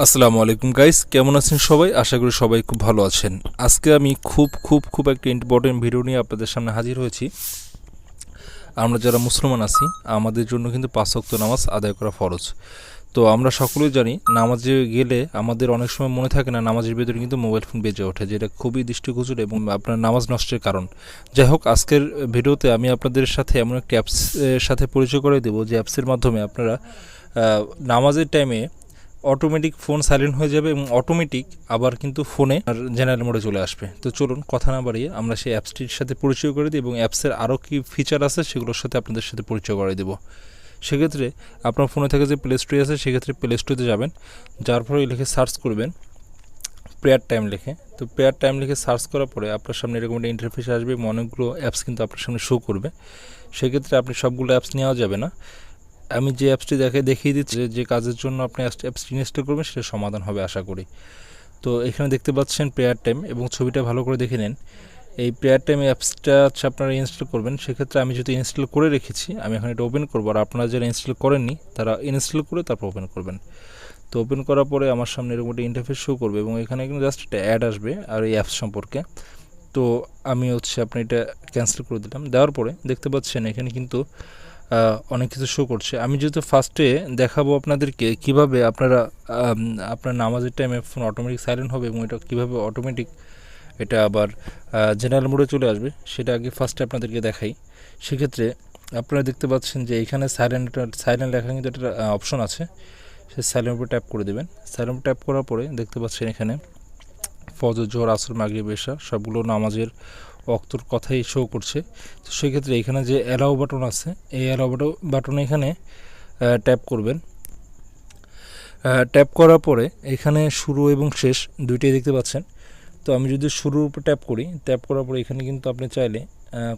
আসসালামু আলাইকুম গাইস, কেমন আছেন সবাই? আশা করি সবাই খুব ভালো আছেন। আজকে আমি খুব একটা ইম্পর্টেন্ট ভিডিও নিয়ে আপনাদের সামনে হাজির হয়েছি। আমরা যারা মুসলমান আছি, আমাদের জন্য কিন্তু 5 ওয়াক্ত নামাজ আদায় করা ফরজ। তো আমরা সকলেই জানি নামাজে গেলে আমাদের অনেক সময় মনে থাকে না, নামাজের ভিতরে কিন্তু মোবাইল ফোন বেজে ওঠে, যেটা খুবই দৃষ্টিগোচর এবং আপনার নামাজ নষ্টের কারণ। যাই হোক, আজকের ভিডিওতে আমি আপনাদের সাথে এমন একটি অ্যাপসের সাথে পরিচয় করে দেবো, যে অ্যাপসের মাধ্যমে আপনারা নামাজের টাইমে অটোমেটিক ফোন সাইলেন্ট হয়ে যাবে এবং অটোমেটিক আবার কিন্তু ফোনে আর জেনারেল মোডে চলে আসবে। তো চলুন কথা না বাড়িয়ে আমরা সেই অ্যাপসটির সাথে পরিচয় করে দিই এবং অ্যাপসের আরও কী ফিচার আছে সেগুলোর সাথে আপনাদের সাথে পরিচয় করে দেবো। সেক্ষেত্রে আপনার ফোনে থেকে যে প্লে স্টোরে আছে, সেক্ষেত্রে প্লে স্টোরে যাবেন, যার পরে লিখে সার্চ করবেন প্রেয়ার টাইম লিখে। তো প্রেয়ার টাইম লিখে সার্চ করার পরে আপনার সামনে এরকম একটা ইন্টারফেস আসবে এবং অনেকগুলো অ্যাপস কিন্তু আপনার সামনে শো করবে। সেক্ষেত্রে আপনি সবগুলো অ্যাপস নেওয়া যাবে না। আমি যে অ্যাপসটি দেখিয়ে দিচ্ছি, যে কাজের জন্য আপনি অ্যাপসটি ইনস্টল করবেন সেটা সমাধান হবে আশা করি। তো এখানে দেখতে পাচ্ছেন প্রেয়ার টাইম, এবং ছবিটা ভালো করে দেখে নেন। এই প্রেয়ার টাইম অ্যাপসটা আপনারা ইনস্টল করবেন। সেক্ষেত্রে আমি যদি ইনস্টল করে রেখেছি, আমি এখন এটা ওপেন করবো, আর আপনারা যারা ইনস্টল করেননি তারা ইনস্টল করে তারপর ওপেন করবেন। তো ওপেন করার পরে আমার সামনে এরকম একটা ইন্টারফেস শো করবে এবং এখানে কিন্তু জাস্ট একটা অ্যাড আসবে আর এই অ্যাপস সম্পর্কে। তো আমি আপনি এটা ক্যান্সেল করে দিলাম। দেওয়ার পরে দেখতে পাচ্ছেন এখানে কিন্তু অনেক কিছু শো করছে। আমি যেহেতু ফার্স্টে দেখাবো আপনাদেরকে কিভাবে আপনারা আপনার নামাজের টাইমে ফোন অটোমেটিক সাইলেন্ট হবে এবং এটা কীভাবে অটোমেটিক এটা আবার জেনারেল মোডে চলে আসবে, সেটা আগে ফার্স্টে আপনাদেরকে দেখাই। সেক্ষেত্রে আপনারা দেখতে পাচ্ছেন যে এখানে সাইলেন্ট লেখা কিন্তু একটা অপশন আছে, সে সাইলেন্ট উপরে ট্যাপ করে দেবেন। সাইলেন্ট ট্যাপ করার পরে দেখতে পাচ্ছেন এখানে ফজর, জোহর, আসর, মাগরিব, এশা সবগুলো নামাজের ওয়াক্তর কথাই শো করছে। তো সেক্ষেত্রে এখানে যে অ্যালাউ বাটন আছে, এই অ্যালাউ বাটনে এখানে ট্যাপ করবেন। ট্যাপ করার পরে এখানে শুরু এবং শেষ দুইটাই দেখতে পাচ্ছেন। তো আমি যদি শুরুর উপর ট্যাপ করি, ট্যাপ করার পরে এখানে কিন্তু আপনি চাইলে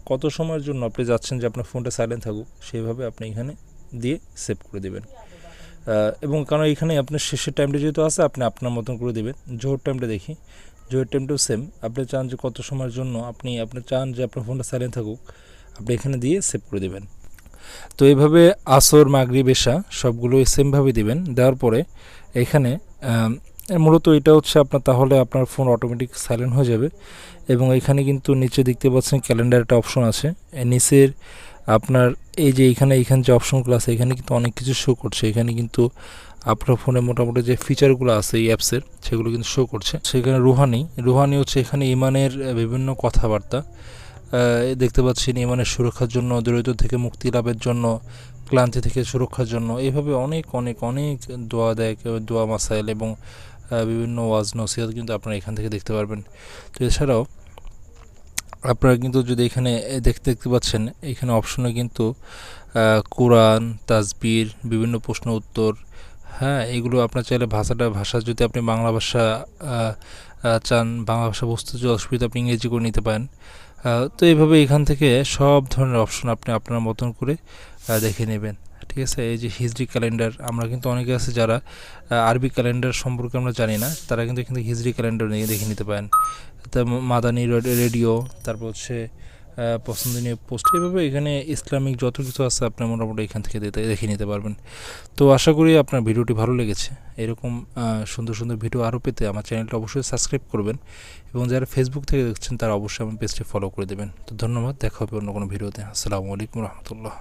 কত সময়ের জন্য আপনি যাচ্ছেন যে আপনার ফোনটা সাইলেন্ট থাকুক, সেইভাবে আপনি এখানে দিয়ে সেভ করে দেবেন। এবং কারণ এখানে আপনার শেষের টাইমটা যেহেতু আছে, আপনি আপনার মতন করে দেবেন। জোহর টাইমটা দেখি, জোহর টাইমটাও সেম, আপনি চান যে কত সময়ের জন্য আপনি চান যে আপনার ফোনটা সাইলেন্ট থাকুক, আপনি এখানে দিয়ে সেভ করে দেবেন। তো এইভাবে আসর, মাগরিব, এশা সবগুলোই সেমভাবে দিবেন। দেওয়ার পরে এখানে মূলত এটা আপনার, তাহলে আপনার ফোন অটোমেটিক সাইলেন্ট হয়ে যাবে। এবং এখানে কিন্তু নিচে দেখতে পাচ্ছেন ক্যালেন্ডার একটা অপশন আছে, নিচের আপনার এই যে এখানে যে অপশনগুলো আছে, এখানে কিন্তু অনেক কিছু শো করছে। এখানে কিন্তু আপনার ফোনে মোটামুটি যে ফিচারগুলো আছে এই অ্যাপসের, সেগুলো কিন্তু শো করছে। সেখানে রুহানি এখানে ইমানের বিভিন্ন কথাবার্তা দেখতে পাচ্ছেন। ইমানের সুরক্ষার জন্য, দরিদ্র থেকে মুক্তি লাভের জন্য, ক্লান্তি থেকে সুরক্ষার জন্য, এইভাবে অনেক অনেক অনেক দোয়া দেয়, দোয়া মাসাইল এবং বিভিন্ন ওয়াজ নসিহত কিন্তু আপনারা এখান থেকে দেখতে পারবেন। তো এছাড়াও আপনারা কিন্তু যদি এখানে দেখতে পাচ্ছেন, এখানে অপশনে কিন্তু কোরআন, তাসবির, বিভিন্ন প্রশ্ন উত্তর, হ্যাঁ, এগুলো আপনার চাইলে ভাষা যদি আপনি বাংলা ভাষা চান, বাংলা ভাষা বুঝতে যদি অসুবিধা, আপনি ইংরেজি করে নিতে পারেন। তো এইভাবে এখান থেকে সব ধরনের অপশন আপনি আপনার মতন করে দেখে নেবেন। ঠিক আছে। এই যে হিজরি ক্যালেন্ডার, আমরা কিন্তু অনেকে আছে যারা আরবি ক্যালেন্ডার সম্পর্কে আমরা জানি না, তারা কিন্তু এখান থেকে হিজরি ক্যালেন্ডার নিয়ে দেখে নিতে পারেন। তা মাদানী রেডিও, তারপর পছন্দনীয় পোস্ট, এভাবে এখানে ইসলামিক যত কিছু আছে আপনি মোটামুটি এখান থেকে দেখে নিতে পারবেন। তো আশা করি আপনার ভিডিওটি ভালো লেগেছে। এরকম সুন্দর সুন্দর ভিডিও আরও পেতে আমার চ্যানেলটা অবশ্যই সাবস্ক্রাইব করবেন, এবং যারা ফেসবুক থেকে দেখছেন তারা অবশ্যই আমার পেজটি ফলো করে দেবেন। তো ধন্যবাদ, দেখা হবে অন্য কোনো ভিডিওতে। আসসালামু আলাইকুম রহমতুল্লাহ।